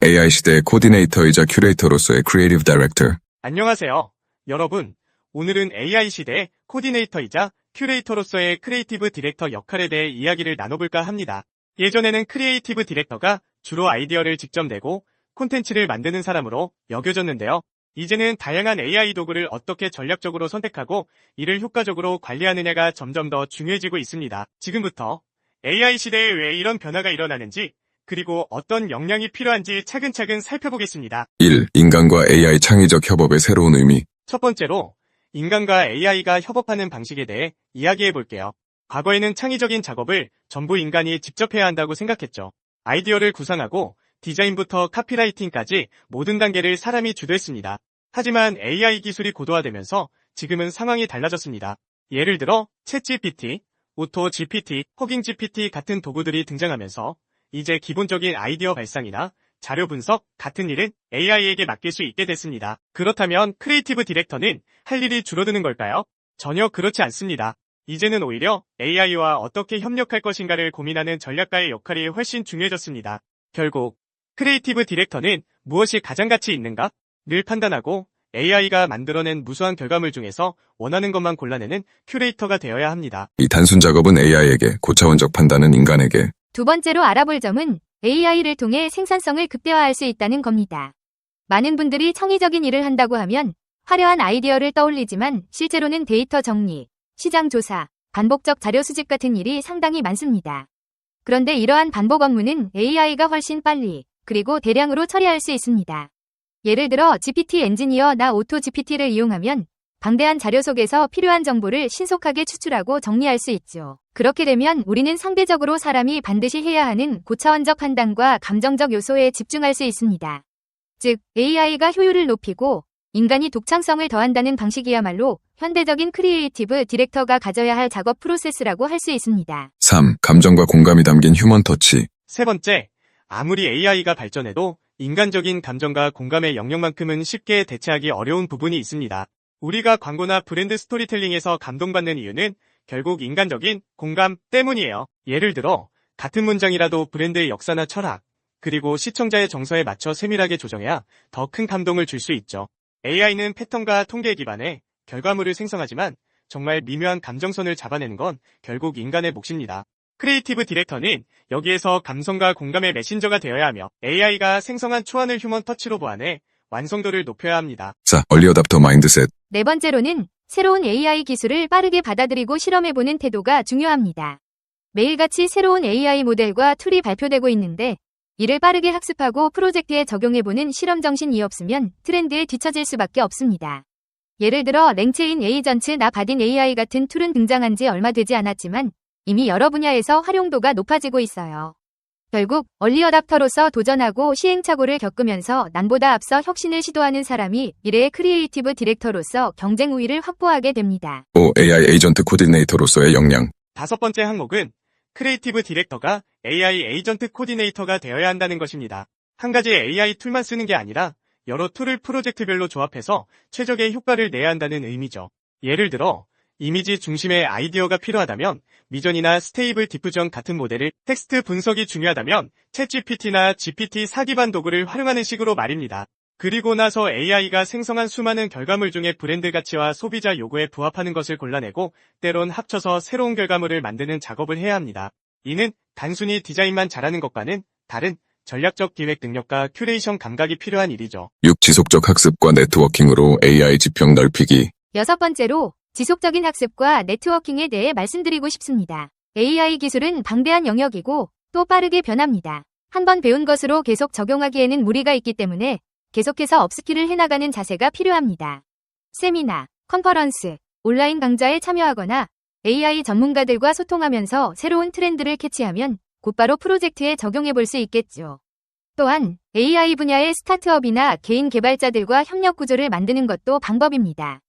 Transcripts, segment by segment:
AI 시대의 코디네이터이자 큐레이터로서의 크리에이티브 다이렉터. 안녕하세요. 여러분, 오늘은 AI 시대의 코디네이터이자 큐레이터로서의 크리에이티브 디렉터 역할에 대해 이야기를 나눠볼까 합니다. 예전에는 크리에이티브 디렉터가 주로 아이디어를 직접 내고 콘텐츠를 만드는 사람으로 여겨졌는데요. 이제는 다양한 AI 도구를 어떻게 전략적으로 선택하고 이를 효과적으로 관리하느냐가 점점 더 중요해지고 있습니다. 지금부터 AI 시대에 왜 이런 변화가 일어나는지, 그리고 어떤 역량이 필요한지 차근차근 살펴보겠습니다. 1. 인간과 AI 창의적 협업의 새로운 의미. 첫 번째로, 인간과 AI가 협업하는 방식에 대해 이야기해 볼게요. 과거에는 창의적인 작업을 전부 인간이 직접 해야 한다고 생각했죠. 아이디어를 구상하고 디자인부터 카피라이팅까지 모든 단계를 사람이 주도했습니다. 하지만 AI 기술이 고도화되면서 지금은 상황이 달라졌습니다. 예를 들어 챗GPT, 오토GPT, 허깅GPT 같은 도구들이 등장하면서 이제 기본적인 아이디어 발상이나 자료 분석 같은 일은 AI에게 맡길 수 있게 됐습니다. 그렇다면 크리에이티브 디렉터는 할 일이 줄어드는 걸까요? 전혀 그렇지 않습니다. 이제는 오히려 AI와 어떻게 협력할 것인가를 고민하는 전략가의 역할이 훨씬 중요해졌습니다. 결국 크리에이티브 디렉터는 무엇이 가장 가치 있는가를 판단하고 AI가 만들어낸 무수한 결과물 중에서 원하는 것만 골라내는 큐레이터가 되어야 합니다. 이 단순 작업은 AI에게, 고차원적 판단은 인간에게. 두 번째로 알아볼 점은 AI를 통해 생산성을 극대화할 수 있다는 겁니다. 많은 분들이 창의적인 일을 한다고 하면 화려한 아이디어를 떠올리지만 실제로는 데이터 정리, 시장 조사, 반복적 자료 수집 같은 일이 상당히 많습니다. 그런데 이러한 반복 업무는 AI가 훨씬 빨리, 그리고 대량으로 처리할 수 있습니다. 예를 들어 GPT 엔지니어나 오토GPT를 이용하면 방대한 자료 속에서 필요한 정보를 신속하게 추출하고 정리할 수 있죠. 그렇게 되면 우리는 상대적으로 사람이 반드시 해야 하는 고차원적 판단과 감정적 요소에 집중할 수 있습니다. 즉, AI가 효율을 높이고 인간이 독창성을 더한다는 방식이야말로 현대적인 크리에이티브 디렉터가 가져야 할 작업 프로세스라고 할 수 있습니다. 3. 감정과 공감이 담긴 휴먼 터치. 세 번째, 아무리 AI가 발전해도 인간적인 감정과 공감의 영역만큼은 쉽게 대체하기 어려운 부분이 있습니다. 우리가 광고나 브랜드 스토리텔링에서 감동받는 이유는 결국 인간적인 공감 때문이에요. 예를 들어 같은 문장이라도 브랜드의 역사나 철학, 그리고 시청자의 정서에 맞춰 세밀하게 조정해야 더 큰 감동을 줄 수 있죠. AI는 패턴과 통계에 기반해 결과물을 생성하지만 정말 미묘한 감정선을 잡아내는 건 결국 인간의 몫입니다. 크리에이티브 디렉터는 여기에서 감성과 공감의 메신저가 되어야 하며 AI가 생성한 초안을 휴먼 터치로 보완해 완성도를 높여야 합니다. 4. 얼리 어답터 마인드셋. 네 번째로는 새로운 AI 기술을 빠르게 받아들이고 실험해보는 태도가 중요합니다. 매일같이 새로운 AI 모델과 툴이 발표되고 있는데 이를 빠르게 학습하고 프로젝트에 적용해보는 실험 정신이 없으면 트렌드에 뒤처질 수밖에 없습니다. 예를 들어 랭체인 에이전츠나 바딘 AI 같은 툴은 등장한 지 얼마 되지 않았지만 이미 여러 분야에서 활용도가 높아지고 있어요. 결국 얼리 어답터로서 도전하고 시행착오를 겪으면서 남보다 앞서 혁신을 시도하는 사람이 미래의 크리에이티브 디렉터로서 경쟁 우위를 확보하게 됩니다. 5. AI 에이전트 코디네이터로서의 역량. 다섯 번째 항목은 크리에이티브 디렉터가 AI 에이전트 코디네이터가 되어야 한다는 것입니다. 한 가지 AI 툴만 쓰는 게 아니라 여러 툴을 프로젝트별로 조합해서 최적의 효과를 내야 한다는 의미죠. 예를 들어 이미지 중심의 아이디어가 필요하다면 미전이나 스테이블 디퓨전 같은 모델을, 텍스트 분석이 중요하다면 챗GPT나 GPT-4 기반 도구를 활용하는 식으로 말입니다. 그리고 나서 AI가 생성한 수많은 결과물 중에 브랜드 가치와 소비자 요구에 부합하는 것을 골라내고 때론 합쳐서 새로운 결과물을 만드는 작업을 해야 합니다. 이는 단순히 디자인만 잘하는 것과는 다른 전략적 기획 능력과 큐레이션 감각이 필요한 일이죠. 6. 지속적 학습과 네트워킹으로 AI 지평 넓히기. 여섯 번째로 지속적인 학습과 네트워킹에 대해 말씀드리고 싶습니다. AI 기술은 방대한 영역이고 또 빠르게 변합니다. 한번 배운 것으로 계속 적용하기에는 무리가 있기 때문에 계속해서 업스킬을 해나가는 자세가 필요합니다. 세미나, 컨퍼런스, 온라인 강좌에 참여하거나 AI 전문가들과 소통하면서 새로운 트렌드를 캐치하면 곧바로 프로젝트에 적용해 볼 수 있겠죠. 또한 AI 분야의 스타트업이나 개인 개발자들과 협력 구조를 만드는 것도 방법입니다.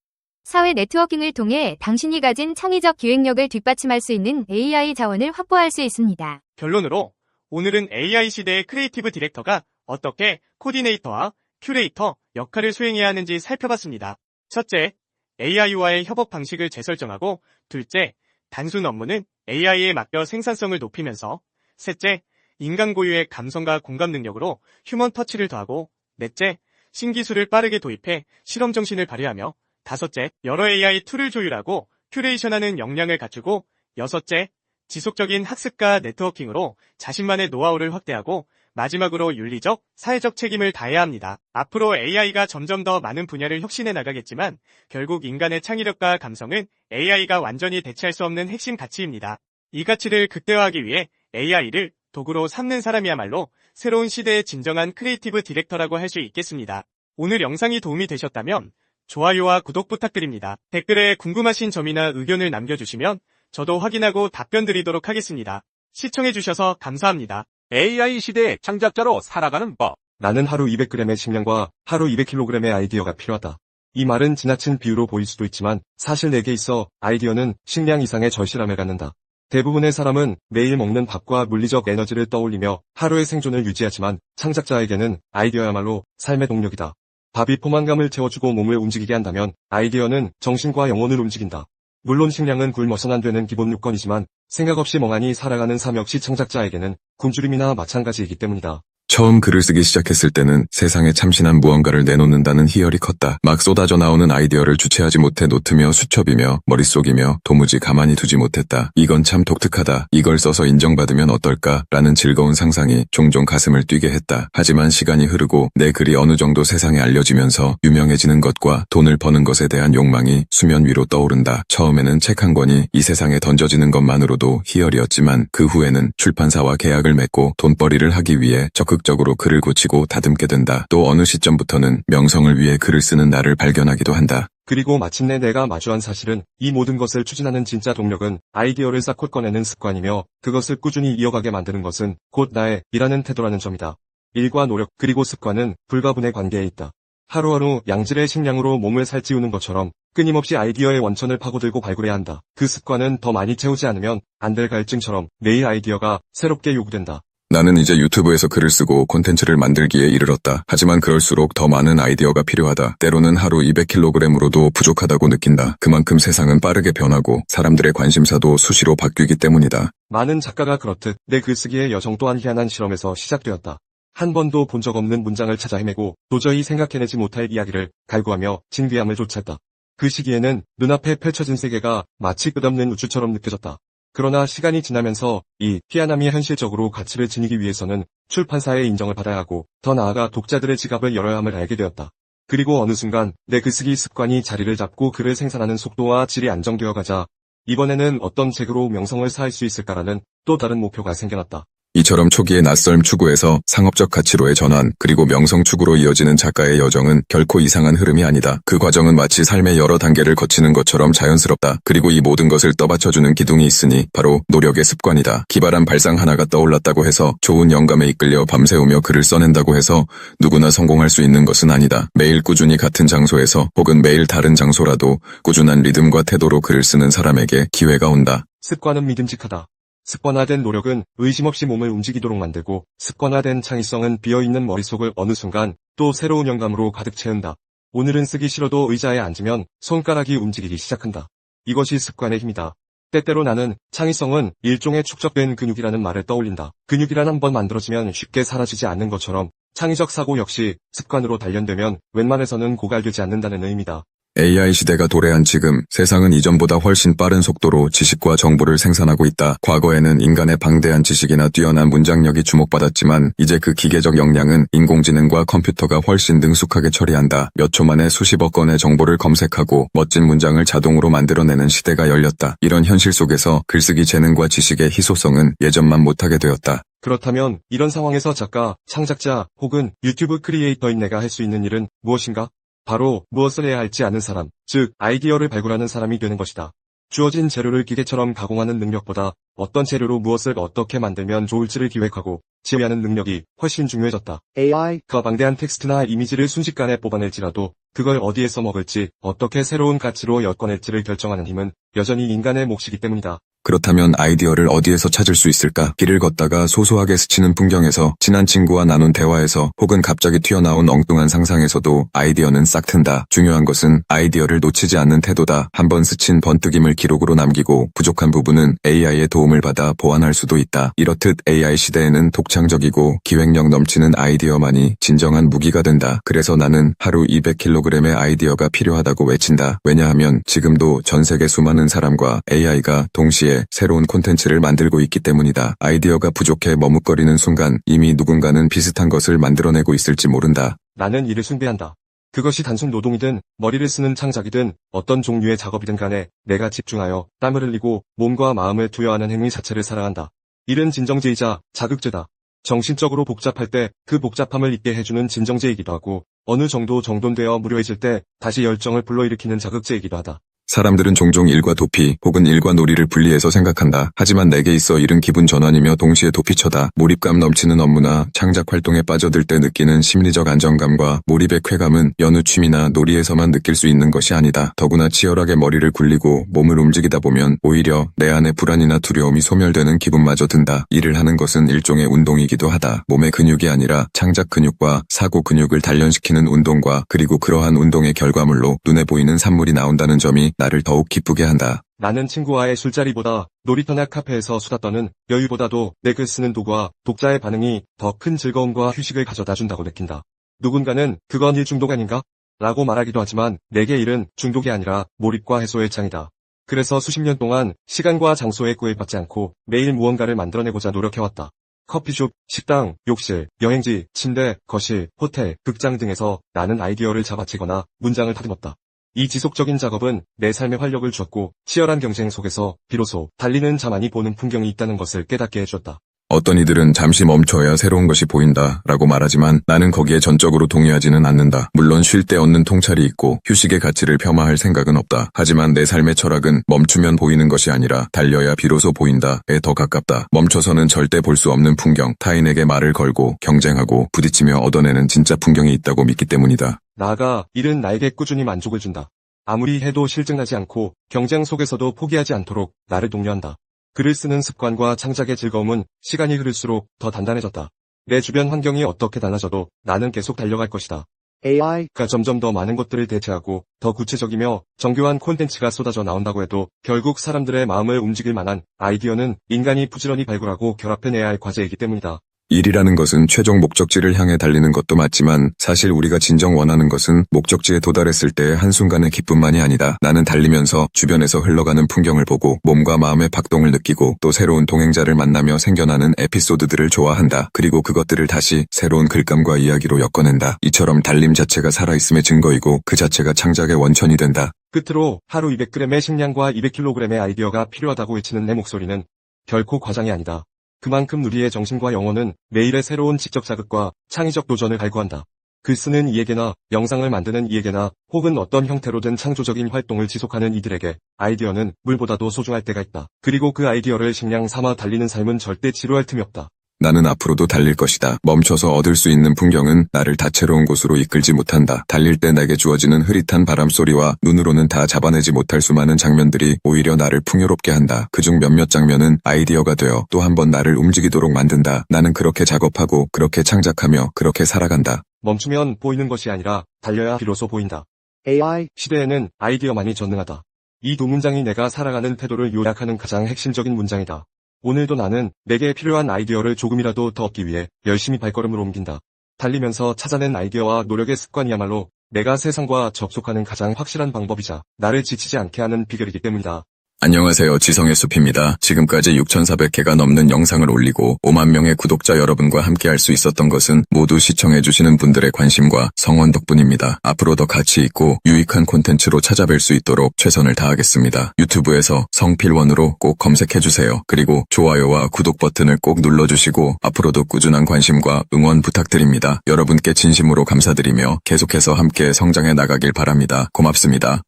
사회 네트워킹을 통해 당신이 가진 창의적 기획력을 뒷받침할 수 있는 AI 자원을 확보할 수 있습니다. 결론으로 오늘은 AI 시대의 크리에이티브 디렉터가 어떻게 코디네이터와 큐레이터 역할을 수행해야 하는지 살펴봤습니다. 첫째, AI와의 협업 방식을 재설정하고, 둘째, 단순 업무는 AI에 맡겨 생산성을 높이면서, 셋째, 인간 고유의 감성과 공감 능력으로 휴먼 터치를 더하고, 넷째, 신기술을 빠르게 도입해 실험 정신을 발휘하며, 다섯째, 여러 AI 툴을 조율하고 큐레이션하는 역량을 갖추고, 여섯째, 지속적인 학습과 네트워킹으로 자신만의 노하우를 확대하고, 마지막으로 윤리적, 사회적 책임을 다해야 합니다. 앞으로 AI가 점점 더 많은 분야를 혁신해 나가겠지만 결국 인간의 창의력과 감성은 AI가 완전히 대체할 수 없는 핵심 가치입니다. 이 가치를 극대화하기 위해 AI를 도구로 삼는 사람이야말로 새로운 시대의 진정한 크리에이티브 디렉터라고 할 수 있겠습니다. 오늘 영상이 도움이 되셨다면 좋아요와 구독 부탁드립니다. 댓글에 궁금하신 점이나 의견을 남겨주시면 저도 확인하고 답변 드리도록 하겠습니다. 시청해주셔서 감사합니다. AI 시대의 창작자로 살아가는 법. 나는 하루 200g의 식량과 하루 200kg의 아이디어가 필요하다. 이 말은 지나친 비유로 보일 수도 있지만 사실 내게 있어 아이디어는 식량 이상의 절실함을 갖는다. 대부분의 사람은 매일 먹는 밥과 물리적 에너지를 떠올리며 하루의 생존을 유지하지만 창작자에게는 아이디어야말로 삶의 동력이다. 밥이 포만감을 채워주고 몸을 움직이게 한다면 아이디어는 정신과 영혼을 움직인다. 물론 식량은 굶어선 안 되는 기본 요건이지만 생각 없이 멍하니 살아가는 삶 역시 창작자에게는 굶주림이나 마찬가지이기 때문이다. 처음 글을 쓰기 시작했을 때는 세상에 참신한 무언가를 내놓는다는 희열이 컸다. 막 쏟아져 나오는 아이디어를 주체하지 못해 놓트며 수첩이며 머릿속이며 도무지 가만히 두지 못했다. 이건 참 독특하다. 이걸 써서 인정받으면 어떨까? 라는 즐거운 상상이 종종 가슴을 뛰게 했다. 하지만 시간이 흐르고 내 글이 어느 정도 세상에 알려지면서 유명해지는 것과 돈을 버는 것에 대한 욕망이 수면 위로 떠오른다. 처음에는 책 한 권이 이 세상에 던져지는 것만으로도 희열이었지만 그 후에는 출판사와 계약을 맺고 돈벌이를 하기 위해 적극적으로 글을 고치고 다듬게 된다. 또 어느 시점부터는 명성을 위해 글을 쓰는 나를 발견하기도 한다. 그리고 마침내 내가 마주한 사실은 이 모든 것을 추진하는 진짜 동력은 아이디어를 쌓고 꺼내는 습관이며 그것을 꾸준히 이어가게 만드는 것은 곧 나의 일하는 태도라는 점이다. 일과 노력 그리고 습관은 불가분의 관계에 있다. 하루하루 양질의 식량으로 몸을 살찌우는 것처럼 끊임없이 아이디어의 원천을 파고들고 발굴해야 한다. 그 습관은 더 많이 채우지 않으면 안 될 갈증처럼 매일 아이디어가 새롭게 요구된다. 나는 이제 유튜브에서 글을 쓰고 콘텐츠를 만들기에 이르렀다. 하지만 그럴수록 더 많은 아이디어가 필요하다. 때로는 하루 200kg으로도 부족하다고 느낀다. 그만큼 세상은 빠르게 변하고 사람들의 관심사도 수시로 바뀌기 때문이다. 많은 작가가 그렇듯 내 글쓰기의 여정 또한 희한한 실험에서 시작되었다. 한 번도 본 적 없는 문장을 찾아 헤매고 도저히 생각해내지 못할 이야기를 갈구하며 진귀함을 쫓았다. 그 시기에는 눈앞에 펼쳐진 세계가 마치 끝없는 우주처럼 느껴졌다. 그러나 시간이 지나면서 이 희한함이 현실적으로 가치를 지니기 위해서는 출판사의 인정을 받아야 하고 더 나아가 독자들의 지갑을 열어야 함을 알게 되었다. 그리고 어느 순간 내 글쓰기 습관이 자리를 잡고 글을 생산하는 속도와 질이 안정되어 가자 이번에는 어떤 책으로 명성을 쌓을 수 있을까라는 또 다른 목표가 생겨났다. 이처럼 초기의 낯설m 추구에서 상업적 가치로의 전환, 그리고 명성 추구로 이어지는 작가의 여정은 결코 이상한 흐름이 아니다. 그 과정은 마치 삶의 여러 단계를 거치는 것처럼 자연스럽다. 그리고 이 모든 것을 떠받쳐주는 기둥이 있으니 바로 노력의 습관이다. 기발한 발상 하나가 떠올랐다고 해서 좋은 영감에 이끌려 밤새우며 글을 써낸다고 해서 누구나 성공할 수 있는 것은 아니다. 매일 꾸준히 같은 장소에서 혹은 매일 다른 장소라도 꾸준한 리듬과 태도로 글을 쓰는 사람에게 기회가 온다. 습관은 믿음직하다. 습관화된 노력은 의심 없이 몸을 움직이도록 만들고 습관화된 창의성은 비어있는 머릿속을 어느 순간 또 새로운 영감으로 가득 채운다. 오늘은 쓰기 싫어도 의자에 앉으면 손가락이 움직이기 시작한다. 이것이 습관의 힘이다. 때때로 나는 창의성은 일종의 축적된 근육이라는 말을 떠올린다. 근육이란 한번 만들어지면 쉽게 사라지지 않는 것처럼 창의적 사고 역시 습관으로 단련되면 웬만해서는 고갈되지 않는다는 의미다. AI 시대가 도래한 지금 세상은 이전보다 훨씬 빠른 속도로 지식과 정보를 생산하고 있다. 과거에는 인간의 방대한 지식이나 뛰어난 문장력이 주목받았지만 이제 그 기계적 역량은 인공지능과 컴퓨터가 훨씬 능숙하게 처리한다. 몇 초 만에 수십억 건의 정보를 검색하고 멋진 문장을 자동으로 만들어내는 시대가 열렸다. 이런 현실 속에서 글쓰기 재능과 지식의 희소성은 예전만 못하게 되었다. 그렇다면 이런 상황에서 작가, 창작자 혹은 유튜브 크리에이터인 내가 할 수 있는 일은 무엇인가? 바로 무엇을 해야 할지 아는 사람, 즉 아이디어를 발굴하는 사람이 되는 것이다. 주어진 재료를 기계처럼 가공하는 능력보다 어떤 재료로 무엇을 어떻게 만들면 좋을지를 기획하고 지휘하는 능력이 훨씬 중요해졌다. AI가 방대한 텍스트나 이미지를 순식간에 뽑아낼지라도 그걸 어디에 써먹을지 어떻게 새로운 가치로 엮어낼지를 결정하는 힘은 여전히 인간의 몫이기 때문이다. 그렇다면 아이디어를 어디에서 찾을 수 있을까? 길을 걷다가 소소하게 스치는 풍경에서, 친한 친구와 나눈 대화에서, 혹은 갑자기 튀어나온 엉뚱한 상상에서도 아이디어는 싹 튼다. 중요한 것은 아이디어를 놓치지 않는 태도다. 한번 스친 번뜩임을 기록으로 남기고 부족한 부분은 AI의 도움을 받아 보완할 수도 있다. 이렇듯 AI 시대에는 독창적이고 기획력 넘치는 아이디어만이 진정한 무기가 된다. 그래서 나는 하루 200kg의 아이디어가 필요하다고 외친다. 왜냐하면 지금도 전 세계 수많은 사람과 AI가 동시에 새로운 콘텐츠를 만들고 있기 때문이다. 아이디어가 부족해 머뭇거리는 순간 이미 누군가는 비슷한 것을 만들어내고 있을지 모른다. 나는 이를 숭배한다. 그것이 단순 노동이든 머리를 쓰는 창작이든 어떤 종류의 작업이든 간에 내가 집중하여 땀을 흘리고 몸과 마음을 투여하는 행위 자체를 사랑한다. 일은 진정제이자 자극제다. 정신적으로 복잡할 때 그 복잡함을 잊게 해주는 진정제이기도 하고 어느 정도 정돈되어 무료해질 때 다시 열정을 불러일으키는 자극제이기도 하다. 사람들은 종종 일과 도피 혹은 일과 놀이를 분리해서 생각한다. 하지만 내게 있어 일은 기분 전환이며 동시에 도피처다. 몰입감 넘치는 업무나 창작 활동에 빠져들 때 느끼는 심리적 안정감과 몰입의 쾌감은 여느 취미나 놀이에서만 느낄 수 있는 것이 아니다. 더구나 치열하게 머리를 굴리고 몸을 움직이다 보면 오히려 내 안의 불안이나 두려움이 소멸되는 기분마저 든다. 일을 하는 것은 일종의 운동이기도 하다. 몸의 근육이 아니라 창작 근육과 사고 근육을 단련시키는 운동과 그리고 그러한 운동의 결과물로 눈에 보이는 산물이 나온다는 점이 나를 더욱 기쁘게 한다. 나는 친구와의 술자리보다 놀이터나 카페에서 수다 떠는 여유보다도 내 글 쓰는 도구와 독자의 반응이 더 큰 즐거움과 휴식을 가져다 준다고 느낀다. 누군가는 그건 일 중독 아닌가? 라고 말하기도 하지만 내게 일은 중독이 아니라 몰입과 해소의 장이다. 그래서 수십 년 동안 시간과 장소에 구애받지 않고 매일 무언가를 만들어내고자 노력해왔다. 커피숍, 식당, 욕실, 여행지, 침대, 거실, 호텔, 극장 등에서 나는 아이디어를 잡아채거나 문장을 다듬었다. 이 지속적인 작업은 내 삶에 활력을 주었고 치열한 경쟁 속에서 비로소 달리는 자만이 보는 풍경이 있다는 것을 깨닫게 해주었다. 어떤 이들은 잠시 멈춰야 새로운 것이 보인다 라고 말하지만 나는 거기에 전적으로 동의하지는 않는다. 물론 쉴 때 얻는 통찰이 있고 휴식의 가치를 폄하할 생각은 없다. 하지만 내 삶의 철학은 멈추면 보이는 것이 아니라 달려야 비로소 보인다에 더 가깝다. 멈춰서는 절대 볼 수 없는 풍경, 타인에게 말을 걸고 경쟁하고 부딪히며 얻어내는 진짜 풍경이 있다고 믿기 때문이다. 나아가 일은 나에게 꾸준히 만족을 준다. 아무리 해도 실증나지 않고 경쟁 속에서도 포기하지 않도록 나를 독려한다. 글을 쓰는 습관과 창작의 즐거움은 시간이 흐를수록 더 단단해졌다. 내 주변 환경이 어떻게 달라져도 나는 계속 달려갈 것이다. AI가 점점 더 많은 것들을 대체하고 더 구체적이며 정교한 콘텐츠가 쏟아져 나온다고 해도 결국 사람들의 마음을 움직일 만한 아이디어는 인간이 부지런히 발굴하고 결합해내야 할 과제이기 때문이다. 일이라는 것은 최종 목적지를 향해 달리는 것도 맞지만 사실 우리가 진정 원하는 것은 목적지에 도달했을 때의 한순간의 기쁨만이 아니다. 나는 달리면서 주변에서 흘러가는 풍경을 보고 몸과 마음의 박동을 느끼고 또 새로운 동행자를 만나며 생겨나는 에피소드들을 좋아한다. 그리고 그것들을 다시 새로운 글감과 이야기로 엮어낸다. 이처럼 달림 자체가 살아있음의 증거이고 그 자체가 창작의 원천이 된다. 끝으로 하루 200g의 식량과 200kg의 아이디어가 필요하다고 외치는 내 목소리는 결코 과장이 아니다. 그만큼 우리의 정신과 영혼은 매일의 새로운 지적 자극과 창의적 도전을 갈구한다. 글 쓰는 이에게나 영상을 만드는 이에게나 혹은 어떤 형태로든 창조적인 활동을 지속하는 이들에게 아이디어는 물보다도 소중할 때가 있다. 그리고 그 아이디어를 식량 삼아 달리는 삶은 절대 지루할 틈이 없다. 나는 앞으로도 달릴 것이다. 멈춰서 얻을 수 있는 풍경은 나를 다채로운 곳으로 이끌지 못한다. 달릴 때 내게 주어지는 흐릿한 바람소리와 눈으로는 다 잡아내지 못할 수많은 장면들이 오히려 나를 풍요롭게 한다. 그중 몇몇 장면은 아이디어가 되어 또 한 번 나를 움직이도록 만든다. 나는 그렇게 작업하고 그렇게 창작하며 그렇게 살아간다. 멈추면 보이는 것이 아니라 달려야 비로소 보인다. AI 시대에는 아이디어만이 전능하다. 이 두 문장이 내가 살아가는 태도를 요약하는 가장 핵심적인 문장이다. 오늘도 나는 내게 필요한 아이디어를 조금이라도 더 얻기 위해 열심히 발걸음을 옮긴다. 달리면서 찾아낸 아이디어와 노력의 습관이야말로 내가 세상과 접속하는 가장 확실한 방법이자 나를 지치지 않게 하는 비결이기 때문이다. 안녕하세요. 지성의 숲입니다. 지금까지 6,400개가 넘는 영상을 올리고 5만 명의 구독자 여러분과 함께 할 수 있었던 것은 모두 시청해주시는 분들의 관심과 성원 덕분입니다. 앞으로 더 가치 있고 유익한 콘텐츠로 찾아뵐 수 있도록 최선을 다하겠습니다. 유튜브에서 성필원으로 꼭 검색해주세요. 그리고 좋아요와 구독 버튼을 꼭 눌러주시고 앞으로도 꾸준한 관심과 응원 부탁드립니다. 여러분께 진심으로 감사드리며 계속해서 함께 성장해 나가길 바랍니다. 고맙습니다.